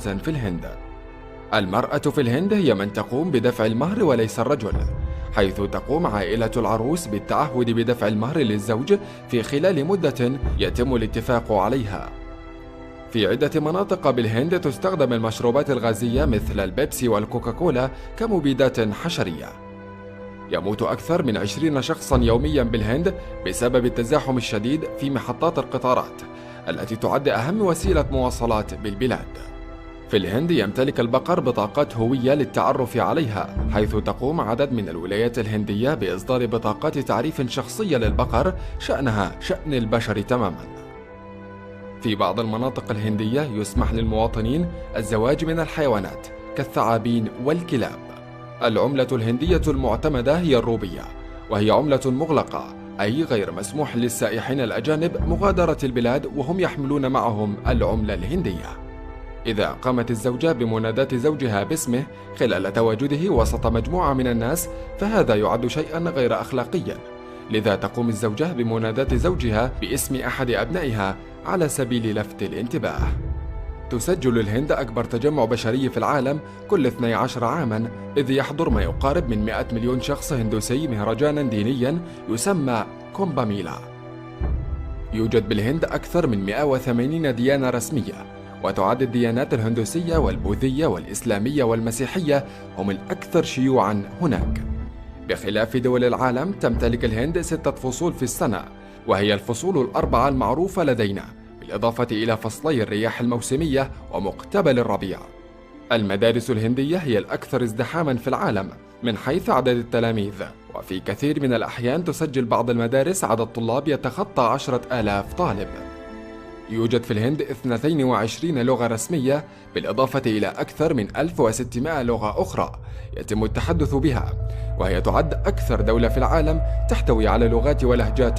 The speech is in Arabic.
في الهند. المرأة في الهند هي من تقوم بدفع المهر وليس الرجل، حيث تقوم عائلة العروس بالتعهد بدفع المهر للزوج في خلال مدة يتم الاتفاق عليها. في عدة مناطق بالهند تستخدم المشروبات الغازية مثل البيبسي والكوكاكولا كمبيدات حشرية. يموت أكثر من 20 شخصا يوميا بالهند بسبب التزاحم الشديد في محطات القطارات التي تعد أهم وسيلة مواصلات بالبلاد. في الهند يمتلك البقر بطاقات هوية للتعرف عليها، حيث تقوم عدد من الولايات الهندية بإصدار بطاقات تعريف شخصية للبقر شأنها شأن البشر تماما. في بعض المناطق الهندية يسمح للمواطنين الزواج من الحيوانات كالثعابين والكلاب. العملة الهندية المعتمدة هي الروبية، وهي عملة مغلقة، أي غير مسموح للسائحين الأجانب مغادرة البلاد وهم يحملون معهم العملة الهندية. إذا قامت الزوجة بمناداة زوجها باسمه خلال تواجده وسط مجموعة من الناس فهذا يعد شيئا غير أخلاقيا، لذا تقوم الزوجة بمناداة زوجها باسم أحد أبنائها على سبيل لفت الانتباه. تسجل الهند أكبر تجمع بشري في العالم كل 12 عاما، إذ يحضر ما يقارب من 100 مليون شخص هندوسي مهرجانا دينيا يسمى كومبا ميلا. يوجد بالهند أكثر من 180 ديانة رسمية، وتعد الديانات الهندوسية والبوذية والإسلامية والمسيحية هم الأكثر شيوعا هناك. بخلاف دول العالم تمتلك الهند 6 فصول في السنة، وهي الفصول ال4 المعروفة لدينا، بالإضافة إلى فصلي الرياح الموسمية ومقتبل الربيع. المدارس الهندية هي الأكثر ازدحاما في العالم من حيث عدد التلاميذ، وفي كثير من الأحيان تسجل بعض المدارس عدد طلاب يتخطى 10,000 طالب. يوجد في الهند 22 لغة رسمية، بالإضافة إلى أكثر من 1600 لغة أخرى يتم التحدث بها، وهي تعد أكثر دولة في العالم تحتوي على لغات ولهجات